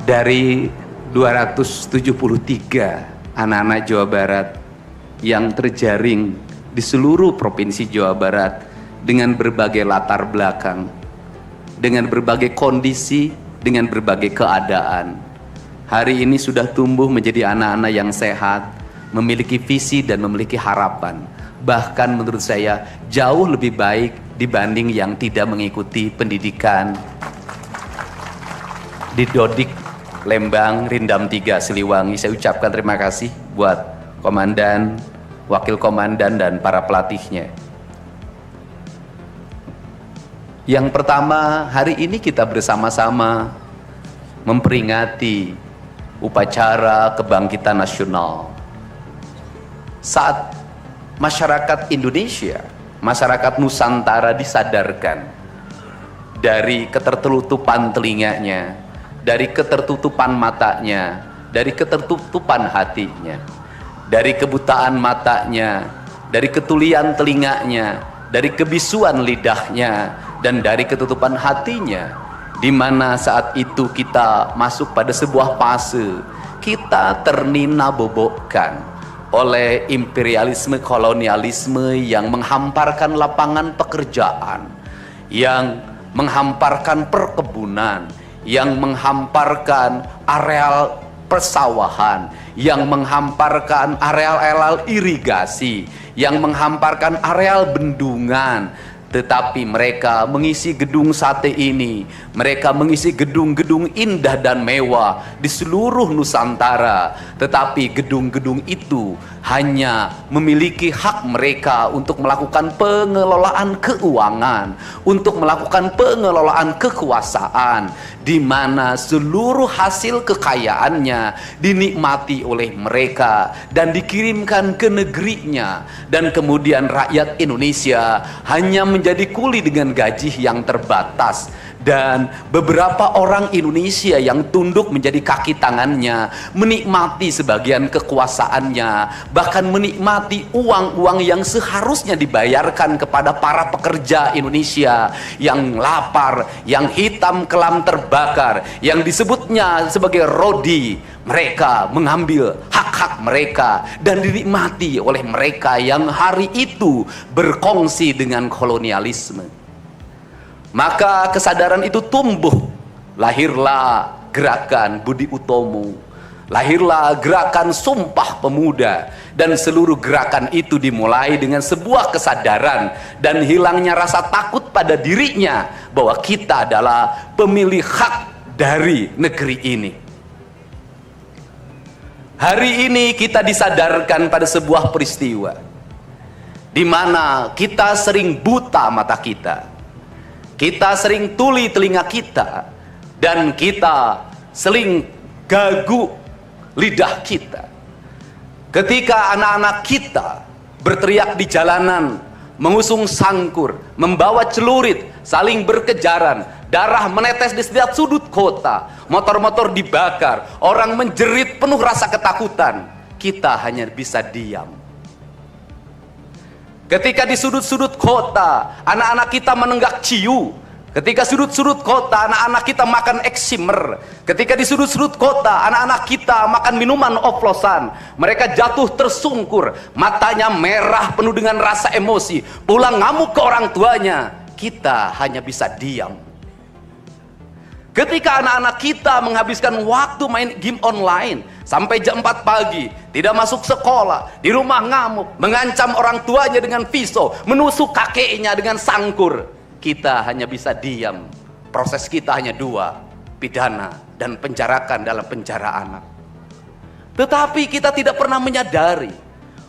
Dari 273 anak-anak Jawa Barat yang terjaring di seluruh provinsi Jawa Barat dengan berbagai latar belakang, dengan berbagai kondisi, dengan berbagai keadaan, hari ini sudah tumbuh menjadi anak-anak yang sehat, memiliki visi dan memiliki harapan. Bahkan menurut saya jauh lebih baik dibanding yang tidak mengikuti pendidikan di Dodik, Lembang, Rindam 3, Siliwangi. Saya ucapkan terima kasih buat komandan, wakil komandan, dan para pelatihnya. Yang pertama, hari ini kita bersama-sama memperingati upacara kebangkitan nasional. Saat masyarakat Indonesia, masyarakat Nusantara disadarkan dari ketertutupan telinganya, dari ketertutupan matanya, dari ketertutupan hatinya, dari kebutaan matanya, dari ketulian telinganya, dari kebisuan lidahnya, dan dari ketutupan hatinya, di mana saat itu kita masuk pada sebuah fase kita ternina-bobokkan oleh imperialisme kolonialisme yang menghamparkan lapangan pekerjaan, yang menghamparkan perkebunan, yang menghamparkan areal persawahan, yang menghamparkan areal-areal irigasi, yang menghamparkan areal bendungan. Tetapi mereka mengisi gedung sate ini, mereka mengisi gedung-gedung indah dan mewah di seluruh Nusantara. Tetapi gedung-gedung itu hanya memiliki hak mereka untuk melakukan pengelolaan keuangan, untuk melakukan pengelolaan kekuasaan, di mana seluruh hasil kekayaannya dinikmati oleh mereka dan dikirimkan ke negerinya, dan kemudian rakyat Indonesia hanya menjadi kuli dengan gaji yang terbatas. Dan beberapa orang Indonesia yang tunduk menjadi kaki tangannya, menikmati sebagian kekuasaannya, bahkan menikmati uang-uang yang seharusnya dibayarkan kepada para pekerja Indonesia yang lapar, yang hitam kelam terbakar, yang disebutnya sebagai rodi. Mereka mengambil hak-hak mereka dan dinikmati oleh mereka yang hari itu berkongsi dengan kolonialisme. Maka kesadaran itu tumbuh, lahirlah gerakan Budi Utomo, lahirlah gerakan Sumpah Pemuda, dan seluruh gerakan itu dimulai dengan sebuah kesadaran dan hilangnya rasa takut pada dirinya bahwa kita adalah pemilik hak dari negeri ini. Hari ini kita disadarkan pada sebuah peristiwa di mana kita sering buta mata kita. Kita sering tuli telinga kita, dan kita sering gagu lidah kita. Ketika anak-anak kita berteriak di jalanan, mengusung sangkur, membawa celurit, saling berkejaran, darah menetes di setiap sudut kota, motor-motor dibakar, orang menjerit penuh rasa ketakutan, kita hanya bisa diam. Ketika di sudut-sudut kota anak-anak kita menenggak ciu, ketika sudut-sudut kota anak-anak kita makan eksimer, ketika di sudut-sudut kota anak-anak kita makan minuman oplosan, mereka jatuh tersungkur, matanya merah penuh dengan rasa emosi, pulang ngamuk ke orang tuanya, kita hanya bisa diam. Ketika anak-anak kita menghabiskan waktu main game online sampai jam 4 pagi, tidak masuk sekolah, di rumah ngamuk, mengancam orang tuanya dengan pisau, menusuk kakeknya dengan sangkur, kita hanya bisa diam. Proses kita hanya dua, pidana dan penjarakan dalam penjara anak. Tetapi kita tidak pernah menyadari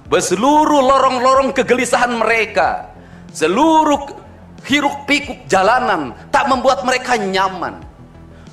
bahwa seluruh lorong-lorong kegelisahan mereka, seluruh hiruk pikuk jalanan tak membuat mereka nyaman.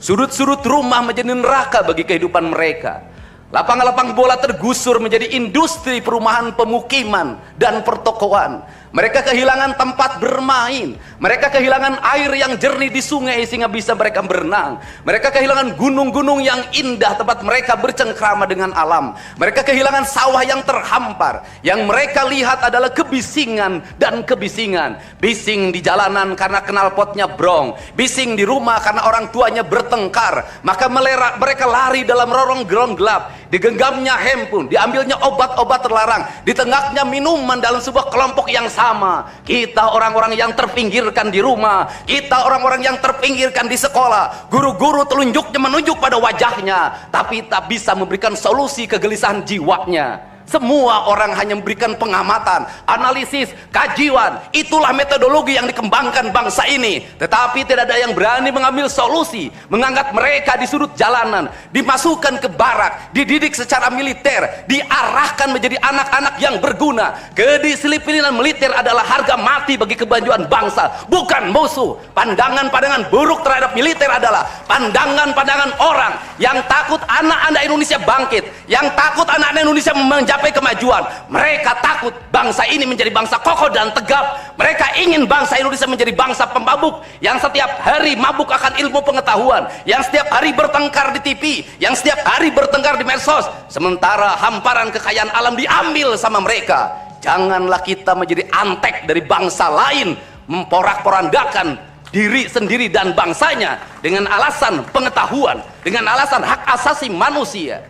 Sudut-sudut rumah menjadi neraka bagi kehidupan mereka. Lapang-lapang bola tergusur menjadi industri perumahan, pemukiman, dan pertokoan. Mereka kehilangan tempat bermain. Mereka kehilangan air yang jernih di sungai sehingga bisa mereka berenang. Mereka kehilangan gunung-gunung yang indah tempat mereka bercengkrama dengan alam. Mereka kehilangan sawah yang terhampar. Yang mereka lihat adalah kebisingan dan kebisingan. Bising di jalanan karena knalpotnya brong. Bising di rumah karena orang tuanya bertengkar. Maka mereka lari dalam lorong-lorong gelap. Digenggamnya handphone, diambilnya obat-obat terlarang, ditengahnya minuman dalam sebuah kelompok yang sama. Kita orang-orang yang terpinggirkan di rumah, kita orang-orang yang terpinggirkan di sekolah. Guru-guru telunjuknya menunjuk pada wajahnya, tapi tak bisa memberikan solusi kegelisahan jiwanya. Semua orang hanya memberikan pengamatan, analisis, kajian. Itulah metodologi yang dikembangkan bangsa ini. Tetapi tidak ada yang berani mengambil solusi, mengangkat mereka di sudut jalanan, dimasukkan ke barak, dididik secara militer, diarahkan menjadi anak-anak yang berguna. Kedisiplinan militer adalah harga mati bagi kemajuan bangsa, bukan musuh. Pandangan-pandangan buruk terhadap militer adalah pandangan-pandangan orang yang takut anak-anak Indonesia bangkit, yang takut anak-anak Indonesia mencapai kemajuan. Mereka takut bangsa ini menjadi bangsa kokoh dan tegap. Mereka ingin bangsa Indonesia menjadi bangsa pemabuk yang setiap hari mabuk akan ilmu pengetahuan, yang setiap hari bertengkar di TV, yang setiap hari bertengkar di medsos, sementara hamparan kekayaan alam diambil sama mereka. Janganlah kita menjadi antek dari bangsa lain, memporak-porandakan diri sendiri dan bangsanya dengan alasan pengetahuan, dengan alasan hak asasi manusia.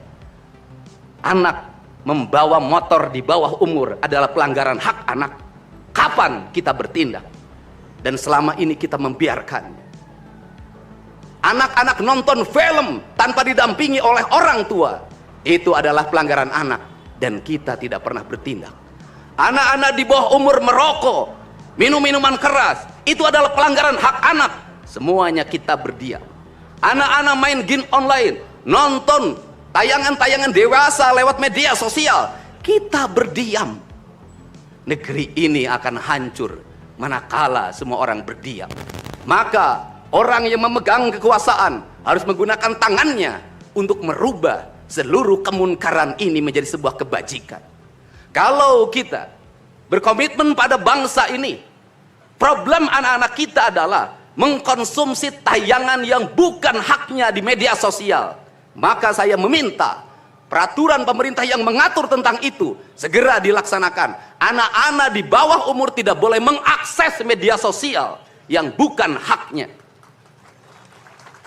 Anak membawa motor di bawah umur adalah pelanggaran hak anak. Kapan kita bertindak? Dan selama ini kita membiarkannya. Anak-anak nonton film tanpa didampingi oleh orang tua, itu adalah pelanggaran anak, dan kita tidak pernah bertindak. Anak-anak di bawah umur merokok, minum minuman keras, itu adalah pelanggaran hak anak. Semuanya kita berdiam. Anak-anak main game online, nonton tayangan-tayangan dewasa lewat media sosial, kita berdiam. Negeri ini akan hancur manakala semua orang berdiam. Maka orang yang memegang kekuasaan harus menggunakan tangannya untuk merubah seluruh kemunkaran ini menjadi sebuah kebajikan. Kalau kita berkomitmen pada bangsa ini, problem anak-anak kita adalah mengkonsumsi tayangan yang bukan haknya di media sosial. Maka saya meminta peraturan pemerintah yang mengatur tentang itu segera dilaksanakan. Anak-anak di bawah umur tidak boleh mengakses media sosial yang bukan haknya.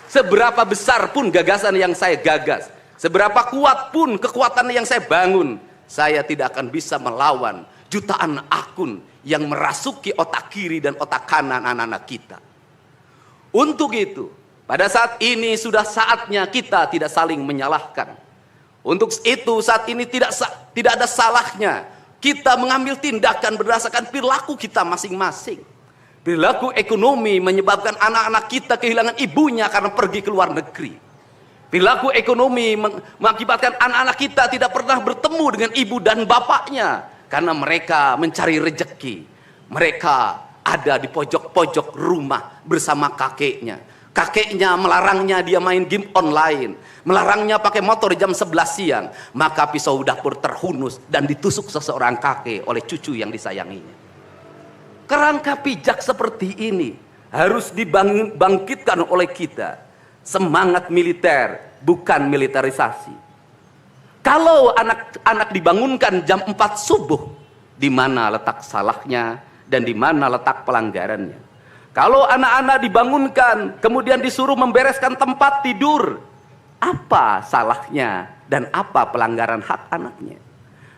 Seberapa besar pun gagasan yang saya gagas, seberapa kuat pun kekuatan yang saya bangun, saya tidak akan bisa melawan jutaan akun yang merasuki otak kiri dan otak kanan anak-anak kita. Untuk itu, pada saat ini sudah saatnya kita tidak saling menyalahkan. Untuk itu saat ini tidak ada salahnya kita mengambil tindakan berdasarkan perilaku kita masing-masing. Perilaku ekonomi menyebabkan anak-anak kita kehilangan ibunya karena pergi ke luar negeri. Perilaku ekonomi mengakibatkan anak-anak kita tidak pernah bertemu dengan ibu dan bapaknya karena mereka mencari rejeki. Mereka ada di pojok-pojok rumah bersama kakeknya. Kakeknya melarangnya dia main game online, melarangnya pakai motor jam 11 siang. Maka pisau dapur terhunus dan ditusuk seseorang kakek oleh cucu yang disayanginya. Kerangka pijak seperti ini harus dibangkitkan oleh kita. Semangat militer, bukan militerisasi. Kalau anak-anak dibangunkan jam 4 subuh, di mana letak salahnya dan di mana letak pelanggarannya? Kalau anak-anak dibangunkan kemudian disuruh membereskan tempat tidur, apa salahnya dan apa pelanggaran hak anaknya?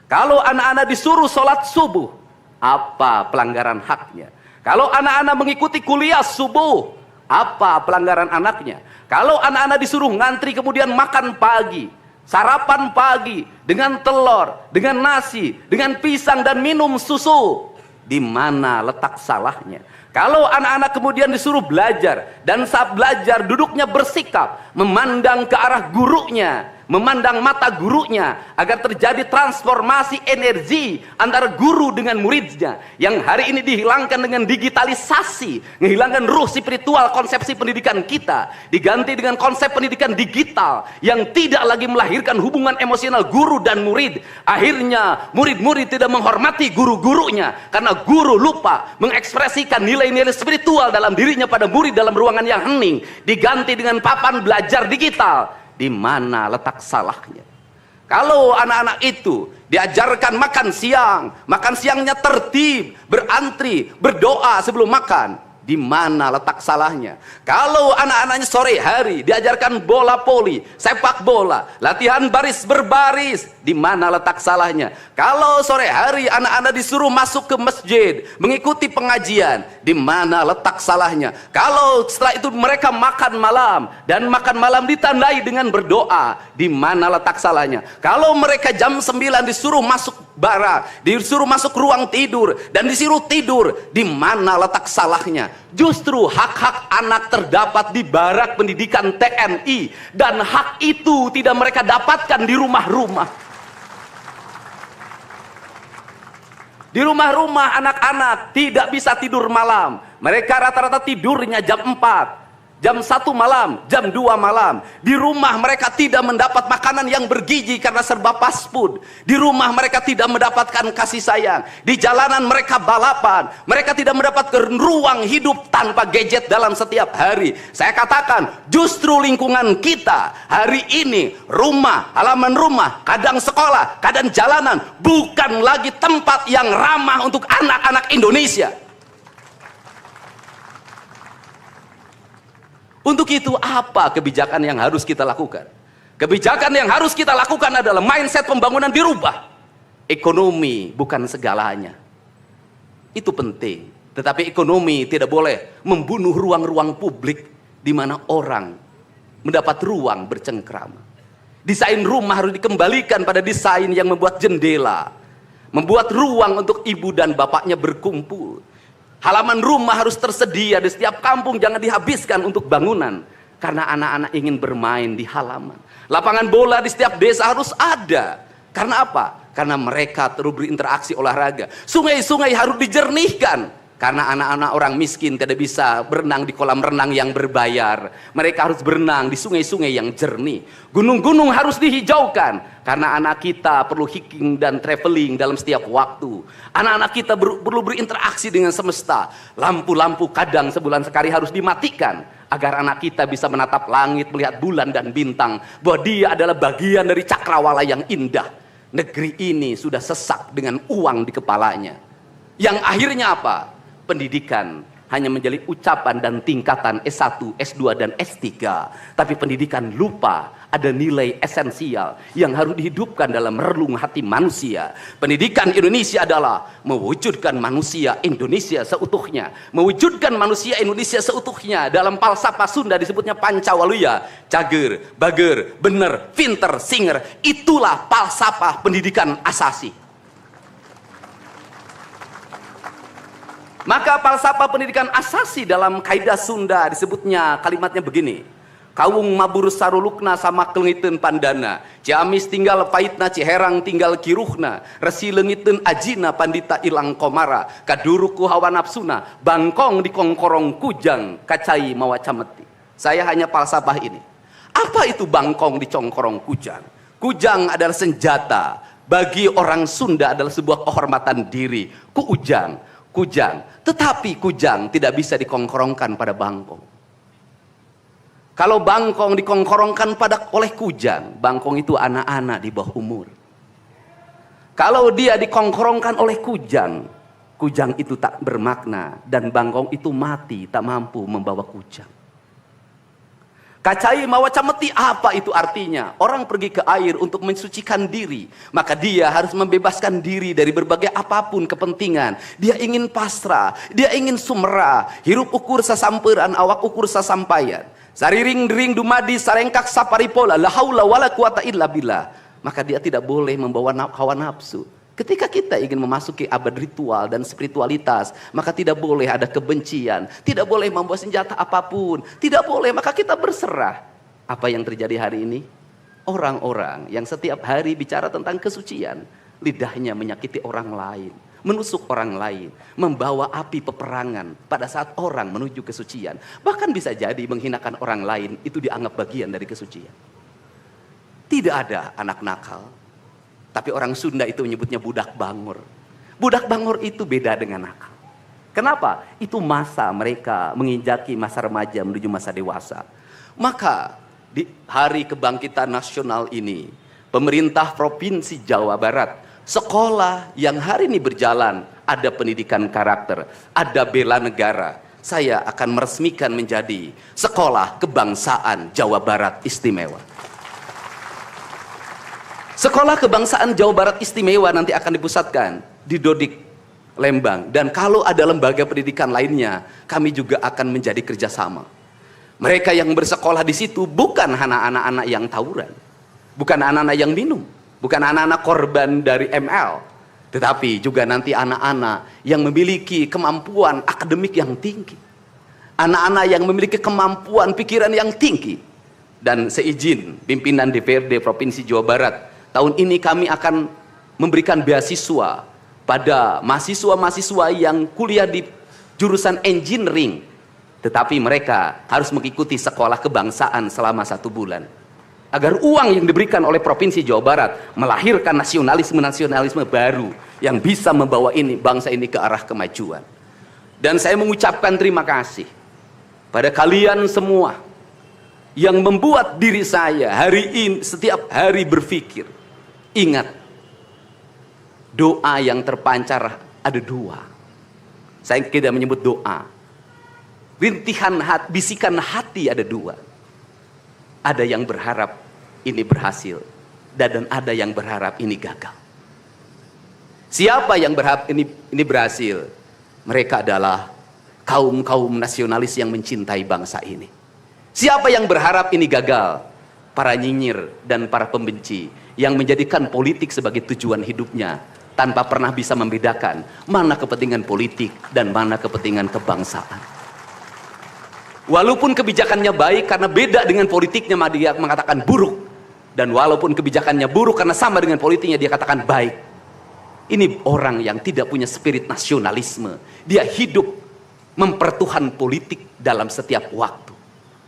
Kalau anak-anak disuruh sholat subuh, apa pelanggaran haknya? Kalau anak-anak mengikuti kuliah subuh, apa pelanggaran anaknya? Kalau anak-anak disuruh ngantri kemudian makan pagi, sarapan pagi dengan telur, dengan nasi, dengan pisang dan minum susu, di mana letak salahnya? Kalau anak-anak kemudian disuruh belajar dan saat belajar duduknya bersikap memandang ke arah gurunya, memandang mata gurunya, agar terjadi transformasi energi antara guru dengan muridnya, yang hari ini dihilangkan dengan digitalisasi, menghilangkan ruh spiritual konsepsi pendidikan kita, diganti dengan konsep pendidikan digital yang tidak lagi melahirkan hubungan emosional guru dan murid. Akhirnya murid-murid tidak menghormati guru-gurunya karena guru lupa mengekspresikan nilai-nilai spiritual dalam dirinya pada murid dalam ruangan yang hening, diganti dengan papan belajar digital. Di mana letak salahnya? Kalau anak-anak itu diajarkan makan siangnya tertib, berantri, berdoa sebelum makan, di mana letak salahnya? Kalau anak-anaknya sore hari diajarkan bola voli, sepak bola, latihan baris berbaris, di mana letak salahnya? Kalau sore hari anak-anak disuruh masuk ke masjid, mengikuti pengajian, di mana letak salahnya? Kalau setelah itu mereka makan malam, dan makan malam ditandai dengan berdoa, di mana letak salahnya? Kalau mereka jam 9 disuruh masuk barak, disuruh masuk ruang tidur, dan disuruh tidur, di mana letak salahnya? Justru hak-hak anak terdapat di barak pendidikan TNI, dan hak itu tidak mereka dapatkan di rumah-rumah. Di rumah-rumah anak-anak tidak bisa tidur malam. Mereka rata-rata tidurnya jam 4, jam 1 malam, jam 2 malam. Di rumah mereka tidak mendapat makanan yang bergizi karena serba fast food. Di rumah mereka tidak mendapatkan kasih sayang. Di jalanan mereka balapan. Mereka tidak mendapatkan ruang hidup tanpa gadget dalam setiap hari. Saya katakan, justru lingkungan kita hari ini, rumah, halaman rumah, kadang sekolah, kadang jalanan, bukan lagi tempat yang ramah untuk anak-anak Indonesia. Untuk itu apa kebijakan yang harus kita lakukan? Kebijakan yang harus kita lakukan adalah mindset pembangunan dirubah. Ekonomi bukan segalanya. Itu penting. Tetapi ekonomi tidak boleh membunuh ruang-ruang publik di mana orang mendapat ruang bercengkrama. Desain rumah harus dikembalikan pada desain yang membuat jendela, membuat ruang untuk ibu dan bapaknya berkumpul. Halaman rumah harus tersedia di setiap kampung, jangan dihabiskan untuk bangunan, karena anak-anak ingin bermain di halaman. Lapangan bola di setiap desa harus ada. Karena apa? Karena mereka terus berinteraksi olahraga. Sungai-sungai harus dijernihkan, karena anak-anak orang miskin tidak bisa berenang di kolam renang yang berbayar. Mereka harus berenang di sungai-sungai yang jernih. Gunung-gunung harus dihijaukan, karena anak kita perlu hiking dan traveling dalam setiap waktu. Anak-anak kita perlu berinteraksi dengan semesta. Lampu-lampu kadang sebulan sekali harus dimatikan, agar anak kita bisa menatap langit, melihat bulan dan bintang, bahwa dia adalah bagian dari cakrawala yang indah. Negeri ini sudah sesak dengan uang di kepalanya. Yang akhirnya apa? Pendidikan hanya menjadi ucapan dan tingkatan S1, S2, dan S3. Tapi pendidikan lupa ada nilai esensial yang harus dihidupkan dalam relung hati manusia. Pendidikan Indonesia adalah mewujudkan manusia Indonesia seutuhnya. Mewujudkan manusia Indonesia seutuhnya. Dalam falsafah Sunda disebutnya Pancawaluya. Cager, bager, bener, pinter, singer. Itulah falsafah pendidikan asasi. Maka falsafah pendidikan asasi dalam kaidah Sunda disebutnya, kalimatnya begini: Kawung mabur sarulukna sama kelengiten pandana, Ciamis tinggal paitna, Ciherang tinggal kiruhna, Resi lengiten ajina pandita ilang komara, Kaduruku hawa nafsuna, Bangkong di kongkorong kujang, Kacai mawacameti. Saya hanya falsafah ini. Apa itu bangkong di congkorong kujang? Kujang adalah senjata. Bagi orang Sunda adalah sebuah kehormatan diri. Kujang. Tetapi kujang tidak bisa dikongkorongkan pada bangkong. Kalau bangkong dikongkorongkan oleh kujang, bangkong itu anak-anak di bawah umur. Kalau dia dikongkorongkan oleh kujang, kujang itu tak bermakna, dan bangkong itu mati, tak mampu membawa kujang. Kacai mawacameti, apa itu artinya? Orang pergi ke air untuk mensucikan diri, maka dia harus membebaskan diri dari berbagai apapun kepentingan. Dia ingin pasrah, dia ingin sumera, hirup ukur sasamperan, awak ukur sasampayan. Sariring-ring dumadi sarengkak saparipola, la haula wala quwata illa billah. Maka dia tidak boleh membawa hawa nafsu. Ketika kita ingin memasuki abad ritual dan spiritualitas, maka tidak boleh ada kebencian, tidak boleh membawa senjata apapun, tidak boleh, maka kita berserah. Apa yang terjadi hari ini? orang-orang yang setiap hari bicara tentang kesucian, lidahnya menyakiti orang lain, menusuk orang lain, membawa api peperangan pada saat orang menuju kesucian. Bahkan bisa jadi menghinakan orang lain itu dianggap bagian dari kesucian. Tidak ada anak nakal, tapi orang Sunda itu menyebutnya budak bangor. Budak bangor itu beda dengan nakal. Kenapa? Itu masa mereka menginjaki masa remaja menuju masa dewasa. Maka di hari kebangkitan nasional ini, pemerintah Provinsi Jawa Barat, sekolah yang hari ini berjalan, ada pendidikan karakter, ada bela negara. Saya akan meresmikan menjadi Sekolah Kebangsaan Jawa Barat Istimewa. Sekolah Kebangsaan Jawa Barat Istimewa nanti akan dipusatkan di Dodik, Lembang. Dan kalau ada lembaga pendidikan lainnya, kami juga akan menjadi kerjasama. Mereka yang bersekolah di situ bukan anak-anak yang tawuran, bukan anak-anak yang minum, bukan anak-anak korban dari ML, tetapi juga nanti anak-anak yang memiliki kemampuan akademik yang tinggi, anak-anak yang memiliki kemampuan pikiran yang tinggi. Dan seizin pimpinan DPRD Provinsi Jawa Barat, tahun ini kami akan memberikan beasiswa pada mahasiswa-mahasiswa yang kuliah di jurusan engineering, tetapi mereka harus mengikuti sekolah kebangsaan selama 1 bulan. Agar uang yang diberikan oleh Provinsi Jawa Barat melahirkan nasionalisme-nasionalisme baru yang bisa membawa bangsa ini ke arah kemajuan. Dan saya mengucapkan terima kasih pada kalian semua yang membuat diri saya hari ini setiap hari berpikir. Ingat, doa yang terpancar ada 2. Saya tidak menyebut doa. Rintihan hati, bisikan hati ada 2. Ada yang berharap ini berhasil, dan ada yang berharap ini gagal. Siapa yang berharap ini berhasil? Mereka adalah kaum-kaum nasionalis yang mencintai bangsa ini. Siapa yang berharap ini gagal? Para nyinyir dan para pembenci yang menjadikan politik sebagai tujuan hidupnya, tanpa pernah bisa membedakan mana kepentingan politik dan mana kepentingan kebangsaan. Walaupun kebijakannya baik karena beda dengan politiknya, dia mengatakan buruk. Dan walaupun kebijakannya buruk karena sama dengan politiknya, dia katakan baik. Ini orang yang tidak punya spirit nasionalisme. Dia hidup mempertuhan politik dalam setiap waktu.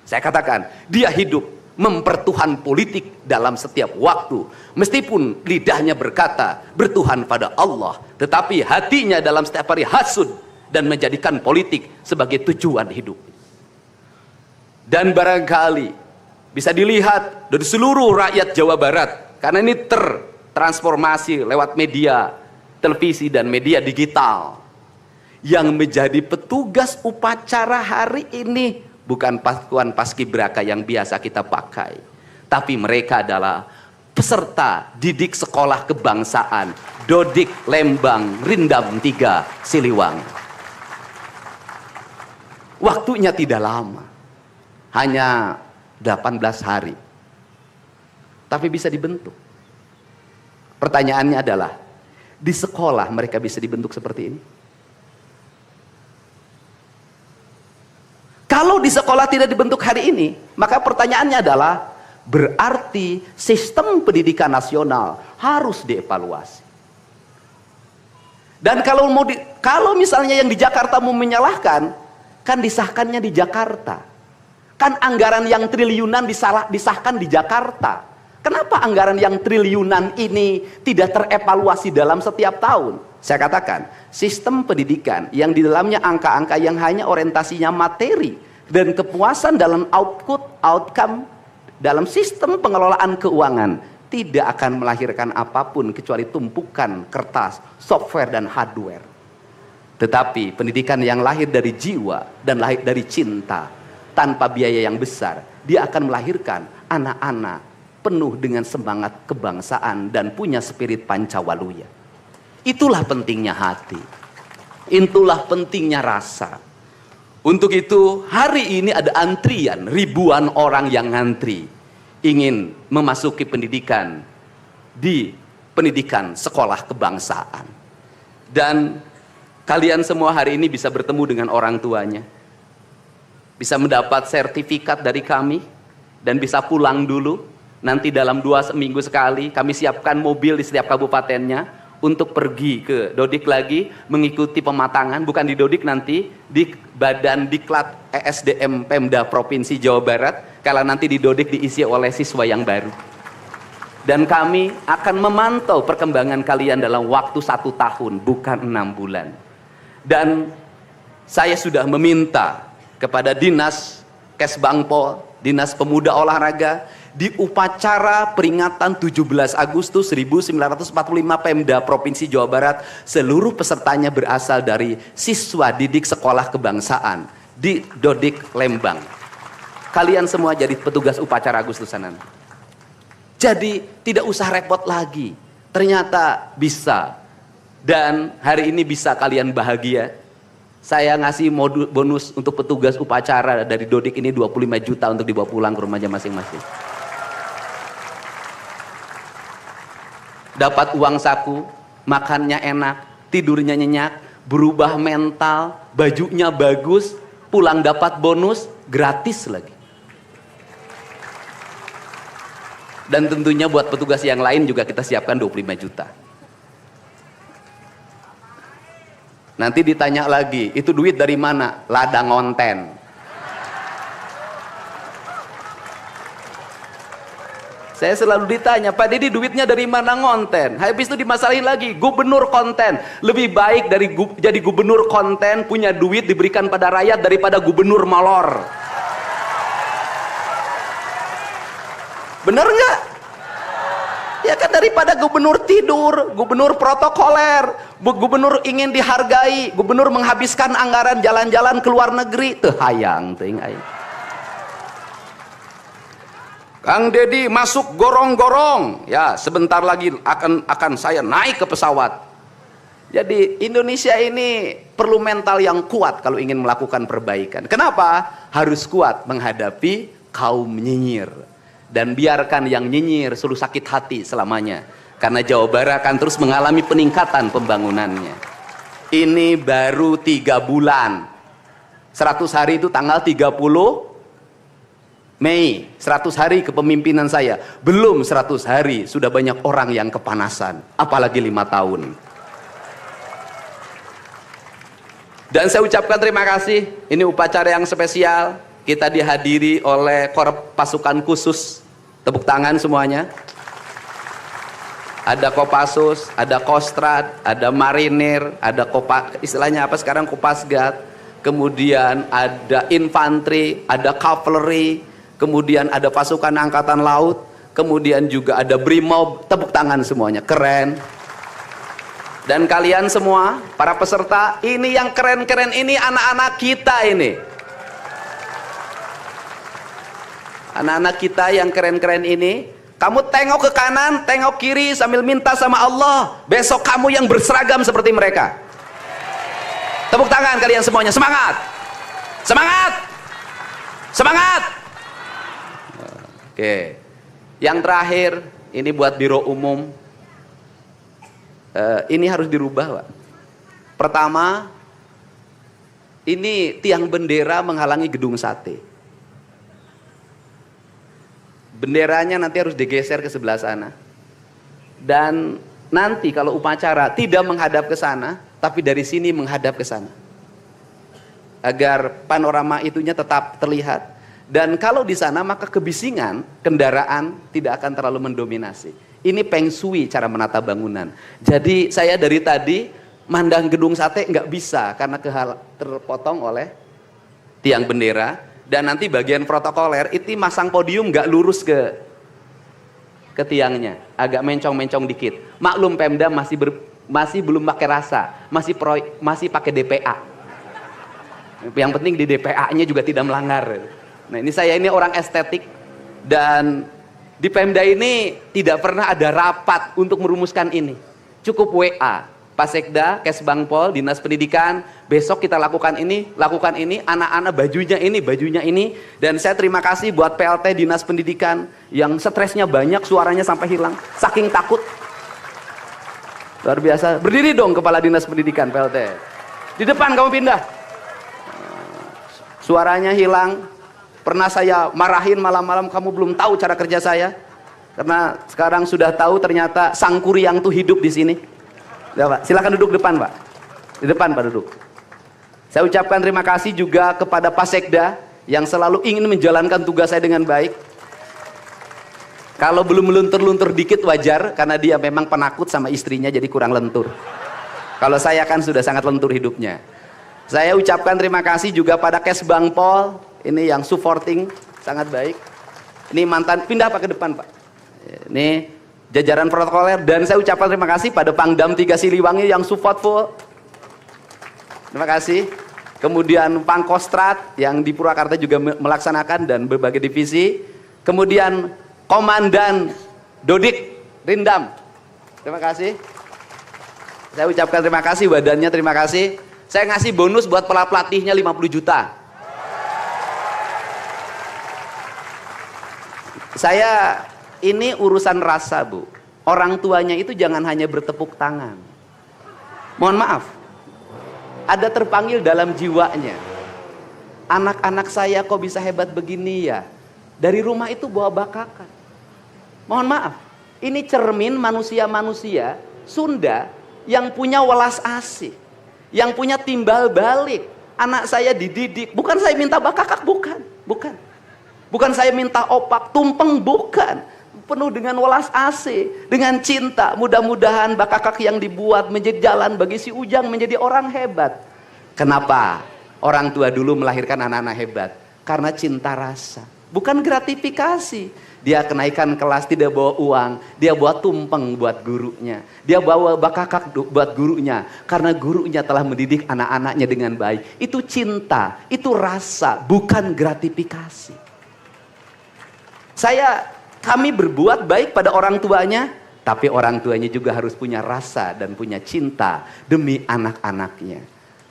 Saya katakan, dia hidup mempertuhan politik dalam setiap waktu. Meskipun lidahnya berkata bertuhan pada Allah, tetapi hatinya dalam setiap hari hasud dan menjadikan politik sebagai tujuan hidup. Dan barangkali bisa dilihat dari seluruh rakyat Jawa Barat, karena ini tertransformasi lewat media televisi dan media digital. Yang menjadi petugas upacara hari ini bukan pasukan paskibraka yang biasa kita pakai, tapi mereka adalah peserta didik sekolah kebangsaan Dodik Lembang Rindam 3 Siliwangi. Waktunya tidak lama, hanya 18 hari, tapi bisa dibentuk. Pertanyaannya adalah, di sekolah mereka bisa dibentuk seperti ini? Kalau di sekolah tidak dibentuk hari ini, maka pertanyaannya adalah, berarti sistem pendidikan nasional harus dievaluasi. Dan kalau misalnya yang di Jakarta mau menyalahkan, kan disahkannya di Jakarta. Kan anggaran yang triliunan disahkan di Jakarta. Kenapa anggaran yang triliunan ini tidak terevaluasi dalam setiap tahun? Saya katakan, sistem pendidikan yang di dalamnya angka-angka yang hanya orientasinya materi dan kepuasan dalam outcome dalam sistem pengelolaan keuangan tidak akan melahirkan apapun kecuali tumpukan kertas, software dan hardware. Tetapi pendidikan yang lahir dari jiwa dan lahir dari cinta tanpa biaya yang besar, dia akan melahirkan anak-anak penuh dengan semangat kebangsaan dan punya spirit Pancawaluya. Itulah pentingnya hati, itulah pentingnya rasa. Untuk itu hari ini ada antrian, ribuan orang yang ngantri ingin memasuki pendidikan di pendidikan sekolah kebangsaan. Dan kalian semua hari ini bisa bertemu dengan orang tuanya, bisa mendapat sertifikat dari kami, dan bisa pulang dulu Nanti dalam 2 minggu sekali kami siapkan mobil di setiap kabupatennya untuk pergi ke Dodik lagi, mengikuti pematangan, bukan di Dodik nanti, di Badan Diklat ESDM Pemda Provinsi Jawa Barat, kalau nanti di Dodik diisi oleh siswa yang baru. Dan kami akan memantau perkembangan kalian dalam waktu 1 tahun, bukan 6 bulan. Dan saya sudah meminta kepada Dinas Kesbangpol, Dinas Pemuda Olahraga, di upacara peringatan 17 Agustus 1945 Pemda Provinsi Jawa Barat, seluruh pesertanya berasal dari siswa didik sekolah kebangsaan di Dodik Lembang. Kalian semua jadi petugas upacara Agustusanan. Jadi tidak usah repot lagi. Ternyata bisa. Dan hari ini bisa kalian bahagia. Saya ngasih bonus untuk petugas upacara dari Dodik ini 25 juta untuk dibawa pulang ke rumahnya masing-masing. Dapat uang saku, makannya enak, tidurnya nyenyak, berubah mental, bajunya bagus, pulang dapat bonus, gratis lagi. Dan tentunya buat petugas yang lain juga kita siapkan 25 juta. Nanti ditanya lagi, itu duit dari mana? Ladang konten. Saya selalu ditanya, Pak Dedi duitnya dari mana ngonten? Habis itu dimasalahin lagi, gubernur konten. Lebih baik dari jadi gubernur konten, punya duit diberikan pada rakyat daripada gubernur molor. Bener nggak? Ya kan, daripada gubernur tidur, gubernur protokoler, gubernur ingin dihargai, gubernur menghabiskan anggaran jalan-jalan ke luar negeri, teu hayang teuing aing. Kang Dedi masuk gorong-gorong, ya sebentar lagi akan saya naik ke pesawat. Jadi Indonesia ini perlu mental yang kuat kalau ingin melakukan perbaikan. Kenapa? Harus kuat menghadapi kaum nyinyir. Dan biarkan yang nyinyir suruh sakit hati selamanya. Karena Jawa Barat akan terus mengalami peningkatan pembangunannya. Ini baru 3 bulan. 100 hari itu tanggal 30 Mei, 100 hari kepemimpinan saya. Belum 100 hari, sudah banyak orang yang kepanasan. Apalagi 5 tahun. Dan saya ucapkan terima kasih. Ini upacara yang spesial. Kita dihadiri oleh Korps Pasukan Khusus. Tepuk tangan semuanya. Ada Kopassus, ada Kostrad, ada Marinir, ada istilahnya apa sekarang, Kopasgat. Kemudian ada infanteri, ada cavalry, kemudian ada pasukan angkatan laut, kemudian juga ada Brimob. Tepuk tangan semuanya, keren. Dan kalian semua, para peserta, ini yang keren-keren ini anak-anak kita ini. Anak-anak kita yang keren-keren ini, kamu tengok ke kanan, tengok kiri sambil minta sama Allah, besok kamu yang berseragam seperti mereka. Tepuk tangan kalian semuanya, semangat! Semangat! Semangat! Oke, yang terakhir ini buat biro umum, ini harus dirubah, Pak. Pertama, ini tiang bendera menghalangi gedung sate. Benderanya nanti harus digeser ke sebelah sana. Dan nanti kalau upacara tidak menghadap ke sana, tapi dari sini menghadap ke sana, agar panorama itunya tetap terlihat. Dan kalau di sana maka kebisingan kendaraan tidak akan terlalu mendominasi. Ini Feng Shui cara menata bangunan. Jadi saya dari tadi mandang gedung sate nggak bisa karena terpotong oleh tiang bendera. Dan nanti bagian protokoler itu masang podium nggak lurus ke tiangnya, agak mencong-mencong dikit. Maklum Pemda masih belum pakai rasa, masih pakai DPA. Yang penting di DPA-nya juga tidak melanggar. Nah ini saya ini orang estetik, dan di Pemda ini tidak pernah ada rapat untuk merumuskan ini. Cukup WA, Pak Sekda, Kesbangpol, Dinas Pendidikan, besok kita lakukan ini, anak-anak bajunya ini. Dan saya terima kasih buat PLT Dinas Pendidikan yang stresnya banyak, suaranya sampai hilang, saking takut. Luar biasa. Berdiri dong Kepala Dinas Pendidikan PLT. Di depan kamu pindah. Suaranya hilang. Pernah saya marahin malam-malam, kamu belum tahu cara kerja saya. Karena sekarang sudah tahu ternyata Sangkuriang tuh hidup di sini. Ya, Pak. Silakan duduk depan, Pak. Di depan, Pak, duduk. Saya ucapkan terima kasih juga kepada Pak Sekda yang selalu ingin menjalankan tugas saya dengan baik. Kalau belum meluntur-luntur dikit wajar, karena dia memang penakut sama istrinya jadi kurang lentur. Kalau saya kan sudah sangat lentur hidupnya. Saya ucapkan terima kasih juga pada Kesbang Pol, ini yang supporting sangat baik. Ini mantan, pindah Pak ke depan, Pak. Ini jajaran protokoler, dan saya ucapkan terima kasih pada Pangdam 3 Siliwangi yang support full. Terima kasih. Kemudian Pangkostrat yang di Purwakarta juga melaksanakan dan berbagai divisi. Kemudian Komandan Dodik Rindam. Terima kasih. Saya ucapkan terima kasih, badannya terima kasih. Saya ngasih bonus buat pelatihnya 50 juta. Saya ini urusan rasa, Bu. Orang tuanya itu jangan hanya bertepuk tangan. Mohon maaf. Ada terpanggil dalam jiwanya. Anak-anak saya kok bisa hebat begini ya? Dari rumah itu bawa bakakan. Mohon maaf. Ini cermin manusia-manusia Sunda yang punya welas asih, yang punya timbal balik. Anak saya dididik, bukan saya minta bakakak, bukan saya minta opak, tumpeng, bukan. Penuh dengan welas asih, dengan cinta. Mudah-mudahan bakakak yang dibuat menjadi jalan bagi si Ujang menjadi orang hebat. Kenapa orang tua dulu melahirkan anak-anak hebat? Karena cinta rasa, bukan gratifikasi. Dia kenaikan kelas tidak bawa uang, dia bawa tumpeng buat gurunya, dia bawa bakakak buat gurunya, karena gurunya telah mendidik anak-anaknya dengan baik. Itu cinta, itu rasa, bukan gratifikasi. Kami berbuat baik pada orang tuanya, tapi orang tuanya juga harus punya rasa dan punya cinta demi anak-anaknya.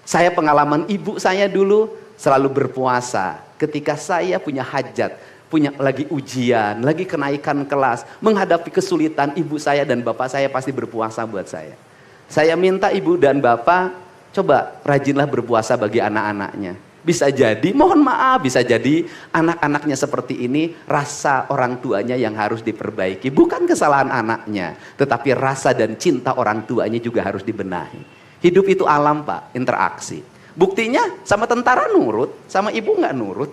Saya pengalaman ibu saya dulu selalu berpuasa ketika saya punya hajat, punya lagi ujian, lagi kenaikan kelas, menghadapi kesulitan, ibu saya dan bapak saya pasti berpuasa buat saya. Saya minta ibu dan bapak, coba rajinlah berpuasa bagi anak-anaknya. Bisa jadi, mohon maaf, bisa jadi anak-anaknya seperti ini, rasa orang tuanya yang harus diperbaiki. Bukan kesalahan anaknya, tetapi rasa dan cinta orang tuanya juga harus dibenahi. Hidup itu alam, Pak, interaksi. Buktinya sama tentara nurut, sama ibu nggak nurut.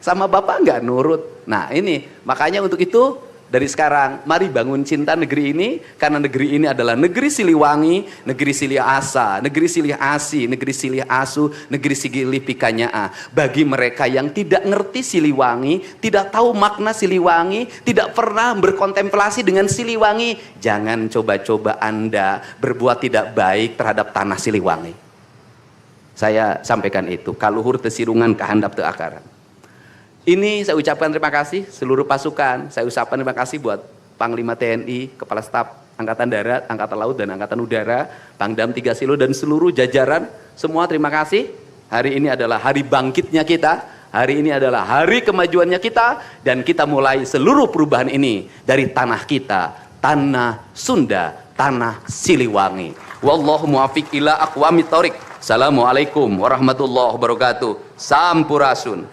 Sama bapak nggak nurut. Nah ini, makanya untuk itu dari sekarang mari bangun cinta negeri ini. Karena negeri ini adalah negeri Siliwangi, negeri Silih Asa, negeri Silih Asi, negeri Silih Asu, negeri Sigilih Pikanyaa. Bagi mereka yang tidak ngerti Siliwangi, tidak tahu makna Siliwangi, tidak pernah berkontemplasi dengan Siliwangi, jangan coba-coba Anda berbuat tidak baik terhadap tanah Siliwangi. Saya sampaikan itu, kaluhur tesirungan kahandap teu akaran. Ini saya ucapkan terima kasih seluruh pasukan. Saya ucapkan terima kasih buat Panglima TNI, Kepala Staf Angkatan Darat, Angkatan Laut dan Angkatan Udara, Pangdam 3 Silo dan seluruh jajaran. Semua terima kasih. Hari ini adalah hari bangkitnya kita. Hari ini adalah hari kemajuannya kita. Dan kita mulai seluruh perubahan ini dari tanah kita, tanah Sunda, tanah Siliwangi. Wallahu muwaffiq ila aqwamit thoriq. Assalamualaikum warahmatullahi wabarakatuh. Sampurasun.